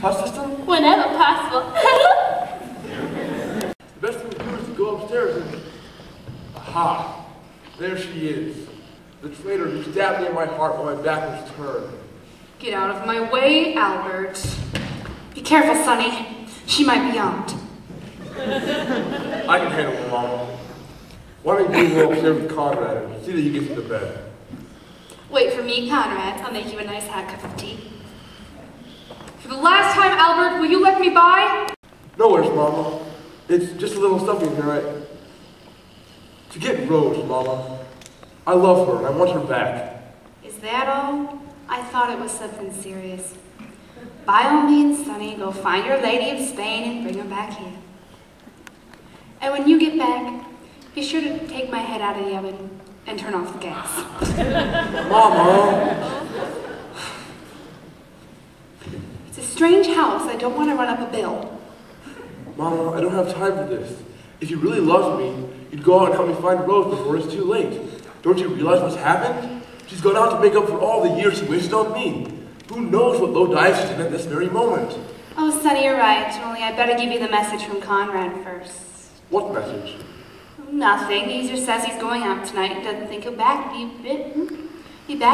house system? Whenever possible. The best thing to do is to go upstairs and... Aha! There she is. The traitor who stabbed me in my heart while my back was turned. Get out of my way, Albert. Be careful, Sonny. She might be armed. I can handle it, Mama. Why don't you go upstairs with Conrad and see that he gets into bed? Wait for me, Conrad. I'll make you a nice hot cup of tea. For the last time, Albert, will you let me by? No worries, Mama. It's just a little stuffing here, right? To get Rose, Mama. I love her and I want her back. Is that all? I thought it was something serious. By all means, Sonny, go find your lady of Spain and bring her back here. And when you get back, be sure to take my head out of the oven and turn off the gas. Mama! It's a strange house. I don't want to run up a bill. Mama, I don't have time for this. If you really loved me, you'd go out and help me find Rose before it's too late. Don't you realize what's happened? She's gone out to make up for all the years she wasted on me. Who knows what low dice she's in at this very moment? Oh, Sonny, you're right. Only I'd better give you the message from Conrad first. What message? Nothing. He just says he's going out tonight. Doesn't think he'll be back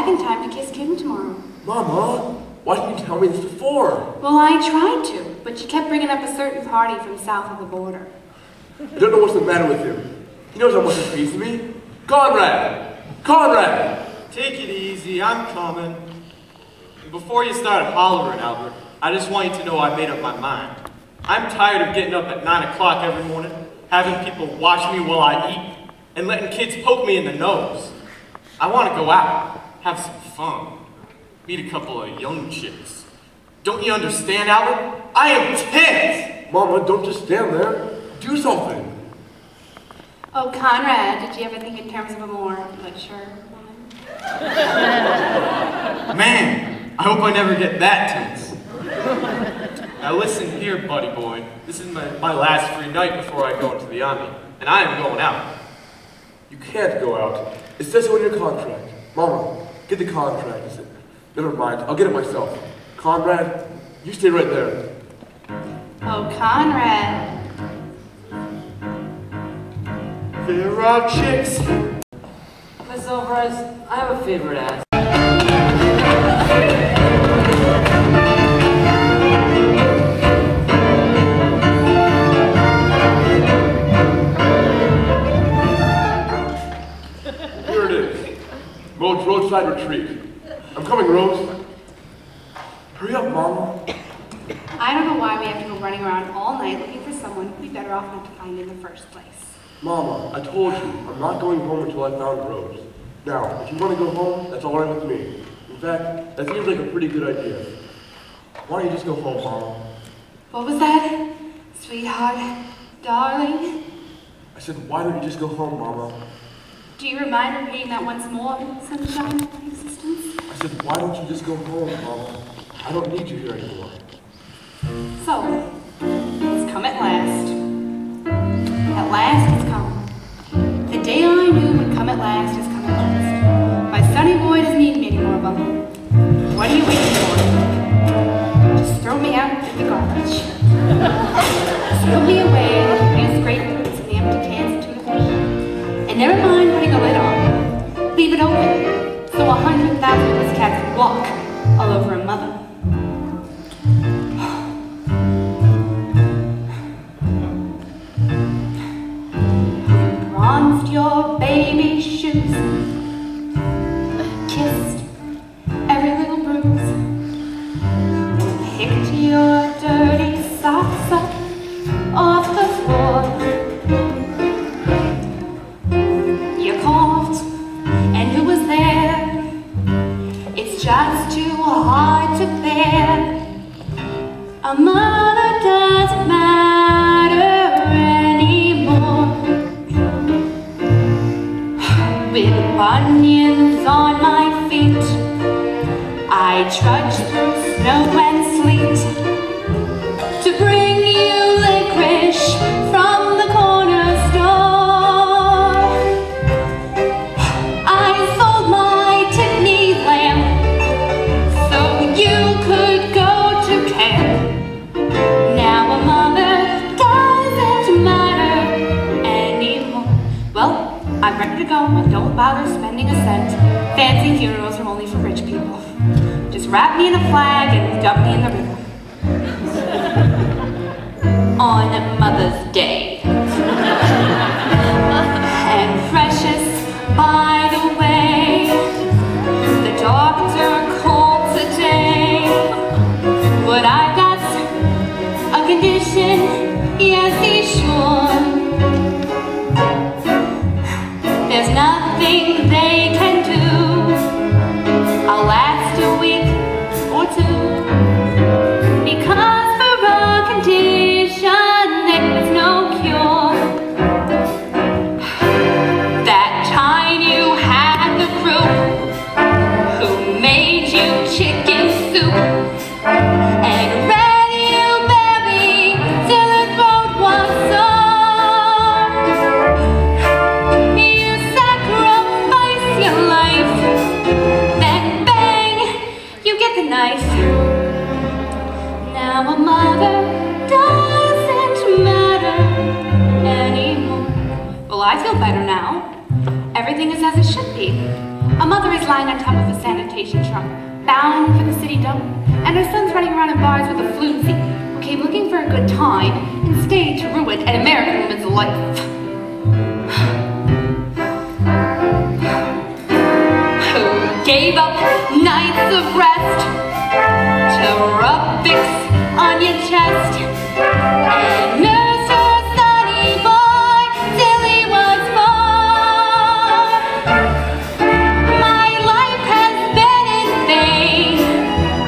in time to kiss Kim tomorrow. Mama, why didn't you tell me this before? Well, I tried to, but you kept bringing up a certain party from south of the border. I don't know what's the matter with him. He knows how much he pays me. Conrad! Conrad! Take it easy, I'm coming. And before you start hollering, Albert, I just want you to know I made up my mind. I'm tired of getting up at 9 o'clock every morning, having people watch me while I eat, and letting kids poke me in the nose. I want to go out, have some fun, meet a couple of young chicks. Don't you understand, Albert? I am tense! Mama, don't just stand there. Do something. Oh, Conrad, did you ever think in terms of a more mature woman? Man, I hope I never get that tense. Now listen here, buddy boy. This is my last free night before I go into the army, and I am going out. You can't go out. It says so in your contract. Mama, get the contract. Is it? Never mind, I'll get it myself. Conrad, you stay right there. Oh, Conrad. There are chicks. Miss Alvarez, I have a favor to ask. Here it is. Roadside retreat. I'm coming, Rose. Hurry up, Mama. I don't know why we have to go running around all night looking for someone we'd be better off not to find in the first place. Mama, I told you, I'm not going home until I found Rose. Now, if you want to go home, that's all right with me. In fact, that seems like a pretty good idea. Why don't you just go home, Mama? What was that? Sweetheart? Darling? I said, why don't you just go home, Mama? Do you mind repeating that once more, sunshine of my existence? I said, why don't you just go home, Mama? I don't need you here anymore. So, it's come at last. At last it's come. The day I knew would come at last has come at last. My sonny boy doesn't need me anymore, Bubba. What are you waiting for? Just throw me out in the garbage. Steal me away with these great boots and the empty cans of tuna fish. And never mind putting a lid on. Leave it open so 100,000 pussycats can walk all over a mother. Bronzed your baby shoes, kissed every little bruise, picked your dirty socks up off the floor. You coughed, and who was there? It's just too hard to bear. A mother doesn't matter anymore. With bunions on my feet, I trudge through snow and sleet to bring you licorice from the corner store. I sold my kidney lamb so you could go to camp. wrap me in a flag and dump me in the river. On Mother's Day. And precious, by the way, the doctor called today, but I've got a condition, yes, he's sure. There's nothing they can do. I'll last a week or two, because for a condition there is no cure. That time you had the crew who made you chicken soup and read you berry till her throat was sore. You sacrifice your life, then bang, you get the knife. Now a mother doesn't matter anymore. Well, I feel better now. Everything is as it should be. A mother is lying on top of a sanitation truck, bound for the city dump, and her son's running around in bars with a fluency who came looking for a good time and stayed to ruin an American woman's life. Who gave up nights of rest to rub Vicks on your chest and nurse her sonny boy till he was 4. My life has been in vain.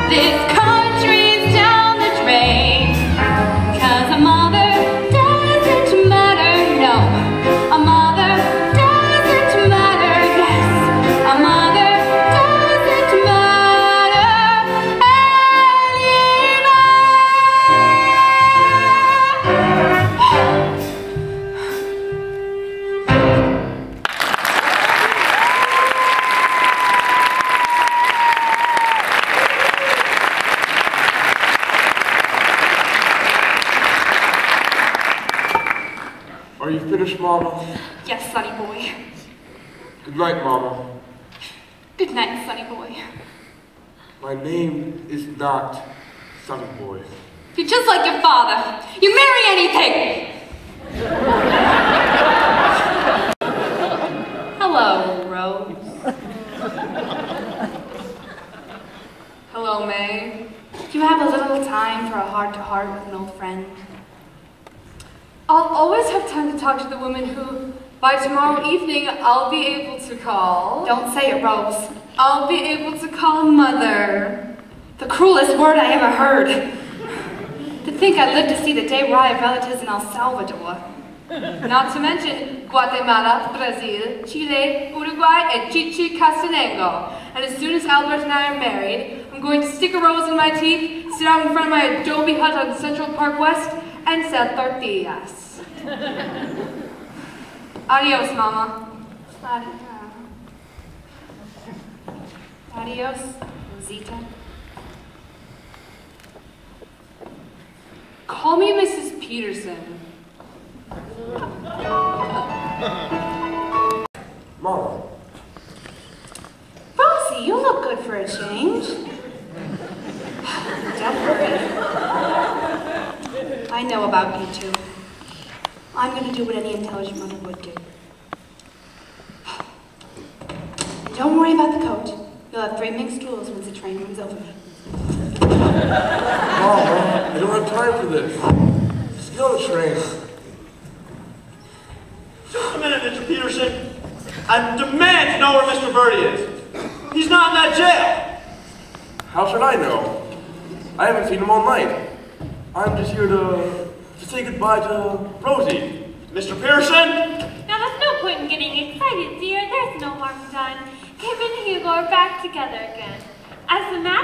This country's down the drain. 'Cause a mother doesn't matter, no. A mother doesn't matter, yes. A mother doesn't matter anymore. Are you finished, Mama? Yes, sonny boy. Good night, Mama. Good night, sonny boy. My name is not Sonny Boy. You're just like your father. You marry anything. Hello, Rose. Hello, May. Do you have a little time for a heart-to-heart with an old friend? I'll always have time to talk to the woman who, by tomorrow evening, I'll be able to call. Don't say it, Rose. I'll be able to call Mother. The cruelest word I ever heard. To think I lived to see the day where I have relatives in El Salvador. Not to mention Guatemala, Brazil, Chile, Uruguay, and Chichicastenango. And as soon as Albert and I are married, I'm going to stick a rose in my teeth, sit out in front of my adobe hut on Central Park West, and sell tortillas. Adios, Mama. Adios, Rosita. Call me Mrs. Peterson. Mama. Rosie, you look good for a change. Don't worry. I know about you two. I'm going to do what any intelligent mother would do. And don't worry about the coat. You'll have 3 mixed stools once the train runs over me. Mama, I don't have time for this. Just get on the train. Just a minute, Mr. Peterson. I demand to know where Mr. Birdie is. He's not in that jail. How should I know? I haven't seen him all night. I'm just here to say goodbye to Rosie. Mr. Pearson? Now there's no point in getting excited, dear. There's no harm done. Kevin and Hugo are back together again. As a matter